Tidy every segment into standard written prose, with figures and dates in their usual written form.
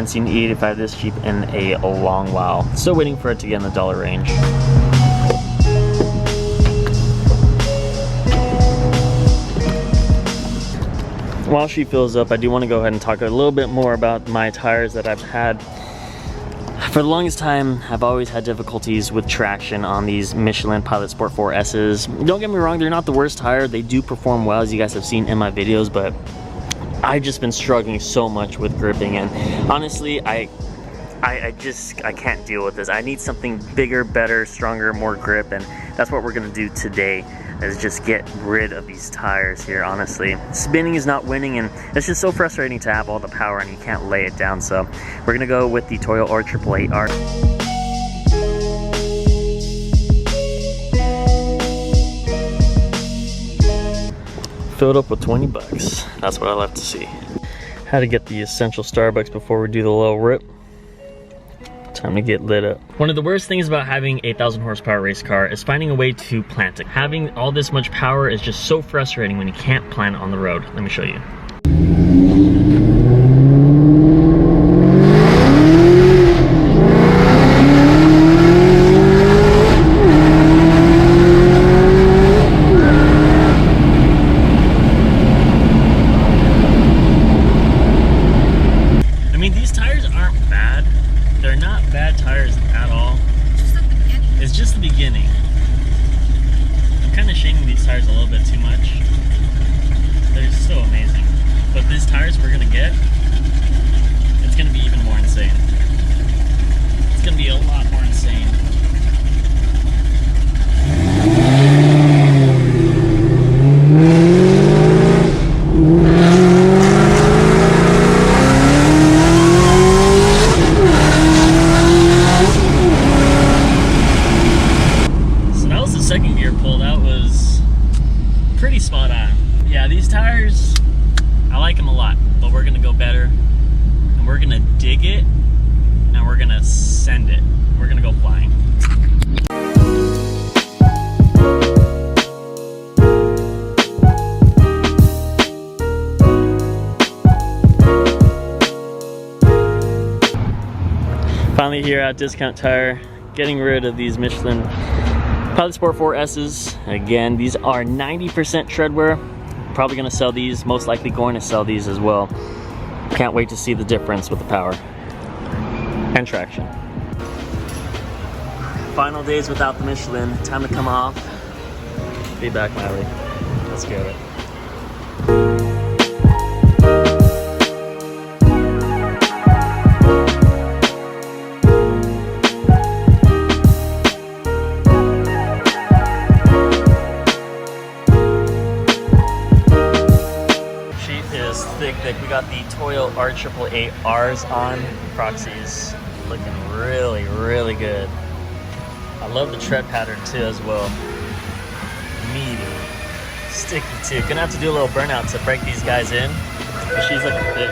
haven't seen an E85 this cheap in a long while. Still waiting for it to get in the dollar range. While she fills up, I do want to go ahead and talk a little bit more about my tires that I've had. For the longest time, I've always had difficulties with traction on these Michelin Pilot Sport 4S's. Don't get me wrong, they're not the worst tire. They do perform well, as you guys have seen in my videos, but I've just been struggling so much with gripping, and honestly, I can't deal with this. I need something bigger, better, stronger, more grip, and that's what we're gonna do today, is just get rid of these tires here, honestly. Spinning is not winning, and it's just so frustrating to have all the power and you can't lay it down. So we're gonna go with the Toyo R888R. Filled up with 20 bucks. That's what I love to see. Had to get the essential Starbucks before we do the little rip. Time to get lit up. One of the worst things about having a 1,000 horsepower race car is finding a way to plant it. Having all this much power is just so frustrating when you can't plant it on the road. Let me show you. I mean, these tires aren't bad. They're not bad tires at all. It's just the beginning. I'm kind of shaming these tires a little bit too much. They're so amazing. But these tires we're gonna get, it's gonna be even more insane. It's gonna be a lot more insane. Second gear pull, that was pretty spot on. Yeah, these tires, I like them a lot, but we're gonna go better, and we're gonna dig it, and we're gonna send it. We're gonna go flying. Finally here at Discount Tire, getting rid of these Michelin Pilot Sport 4S's. Again, these are 90% treadwear. Probably gonna sell these, most likely going to sell these as well. Can't wait to see the difference with the power and traction. Final days without the Michelin, time to come off. Be back, Miley. Let's get it. We got the Toyo R888Rs on. Proxy's looking really, really good. I love the tread pattern too as well. Meaty, sticky too. Gonna have to do a little burnout to break these guys in, but she's looking thick.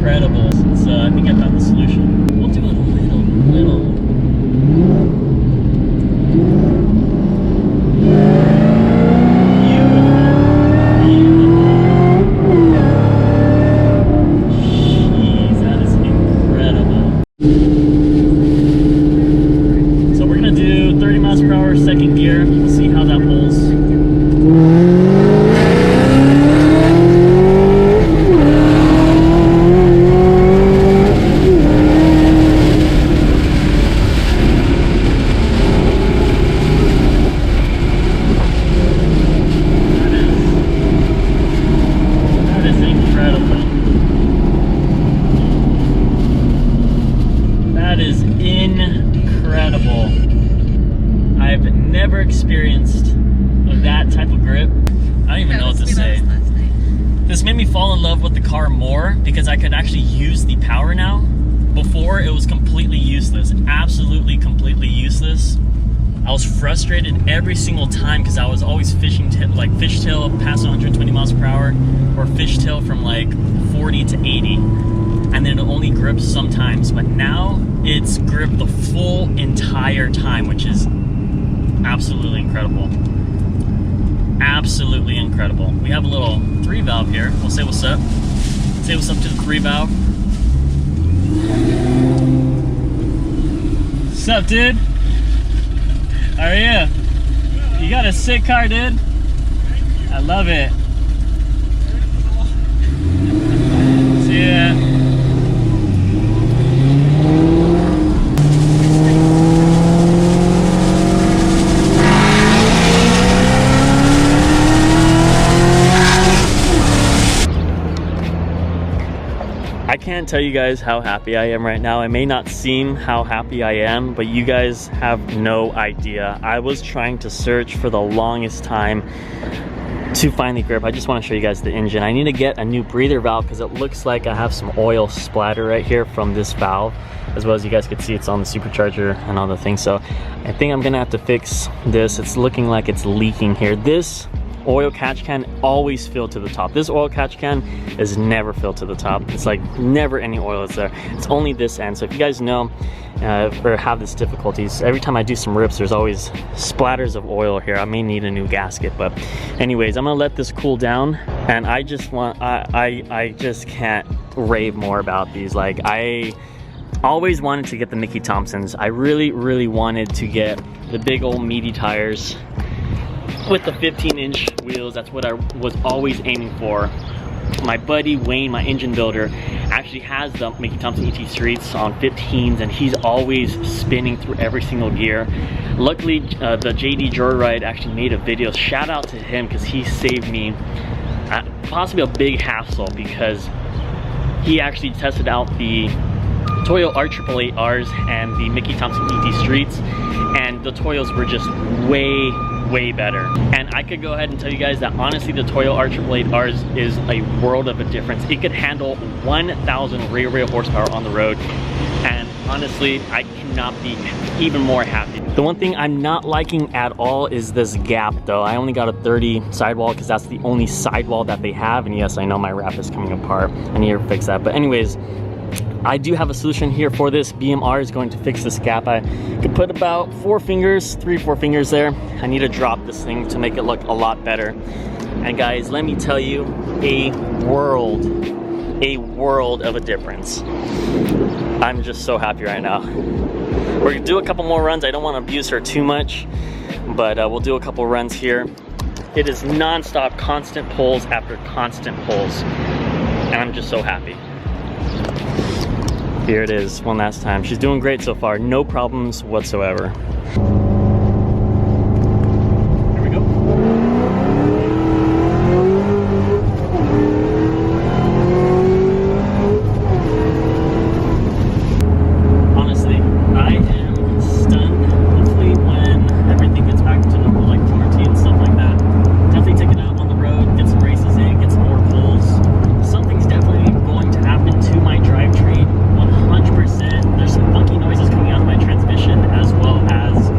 incredible. So I think I found the solution. We'll do a little is incredible. That is incredible. I've never experienced that type of grip. I don't even know what to say. This made me fall in love with the car more because I could actually use the power now. Before, it was completely useless. Absolutely, completely useless. I was frustrated every single time because I was always fishing like fishtail past 120 miles per hour or fishtail from like 40 to 80. And then it only grips sometimes. But now it's gripped the full entire time, which is absolutely incredible. Absolutely incredible. We have a little 3-valve here. We'll say what's up. Say what's up to the 3-valve. What's up, dude? How are you? You got a sick car, dude. I love it. See ya. I can't tell you guys how happy I am right now. It may not seem how happy I am, but you guys have no idea. I was trying to search for the longest time to find the grip. I just want to show you guys the engine. I need to get a new breather valve because it looks like I have some oil splatter right here from this valve. As well as you guys can see, it's on the supercharger and all the things. So I think I'm gonna have to fix this. It's looking like it's leaking here. This oil catch can always fill to the top. This oil catch can is never filled to the top. It's like never any oil is there. It's only this end. So if you guys know or have this difficulties, every time I do some rips, there's always splatters of oil here. I may need a new gasket, but anyways, I'm gonna let this cool down. And I just want, I just can't rave more about these. Like, I always wanted to get the Mickey Thompsons. I really wanted to get the big old meaty tires with the 15-inch wheels. That's what I was always aiming for. My buddy Wayne, my engine builder, actually has the Mickey Thompson ET Streets on 15s, and he's always spinning through every single gear. Luckily, the JD Joyride actually made a video. Shout out to him because he saved me possibly a big hassle, because he actually tested out the Toyo R888Rs and the Mickey Thompson ET Streets, and the Toyos were just way better. And I could go ahead and tell you guys that honestly the Toyo R888Rs is a world of a difference. It could handle 1,000 rear horsepower on the road, and honestly I cannot be even more happy. The one thing I'm not liking at all is this gap though. I only got a 30 sidewall because that's the only sidewall that they have, and yes, I know my wrap is coming apart. I need to fix that, but anyways, I do have a solution here for this. BMR is going to fix this gap. I could put about 4 fingers, 3-4 fingers there. I need to drop this thing to make it look a lot better. And guys, let me tell you, a world of a difference. I'm just so happy right now. We're gonna do a couple more runs. I don't want to abuse her too much, but we'll do a couple runs here. It is non-stop, constant pulls after constant pulls, and I'm just so happy. Here it is, one last time. She's doing great so far, no problems whatsoever. Here we go. Honestly, I am stunned. Hopefully when everything gets back to normal, like warranty and stuff like that, definitely take it out on the road, get some races in, get some more pulls. Something's definitely going to happen to my drivetrain. 100%. There's some funky noises coming out of my transmission, as well as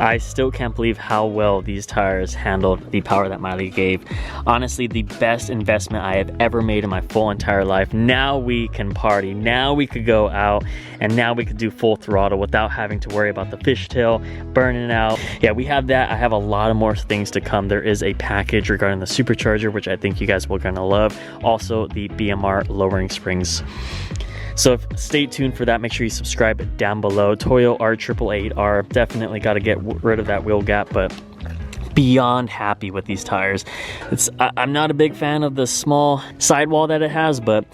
I still can't believe how well these tires handled the power that Miley gave. Honestly, the best investment I have ever made in my full entire life. Now we can party, now we could go out, and now we could do full throttle without having to worry about the fishtail burning out. Yeah, we have that. I have a lot of more things to come. There is a package regarding the Supercharger, which I think you guys will gonna love. Also the BMR lowering springs. So stay tuned for that. Make sure you subscribe down below. Toyo R888R, definitely got to get rid of that wheel gap, but beyond happy with these tires. I'm not a big fan of the small sidewall that it has, but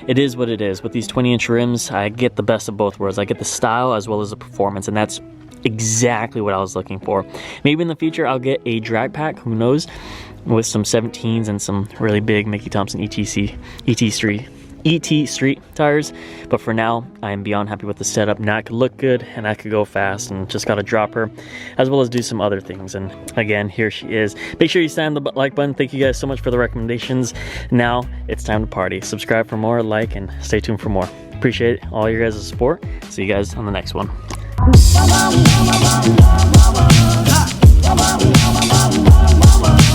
it is what it is. With these 20-inch rims, I get the best of both worlds. I get the style as well as the performance, and that's exactly what I was looking for. Maybe in the future I'll get a drag pack, who knows, with some 17s and some really big Mickey Thompson ET Street tires, but for now I am beyond happy with the setup. Now I could look good and I could go fast, and just got to drop her as well as do some other things. And again, here she is. Make sure you slam the like button. Thank you guys so much for the recommendations. Now it's time to party. Subscribe for more, like, and stay tuned for more. Appreciate all your guys' support. See you guys on the next one.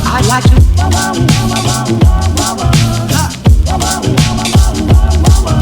I like to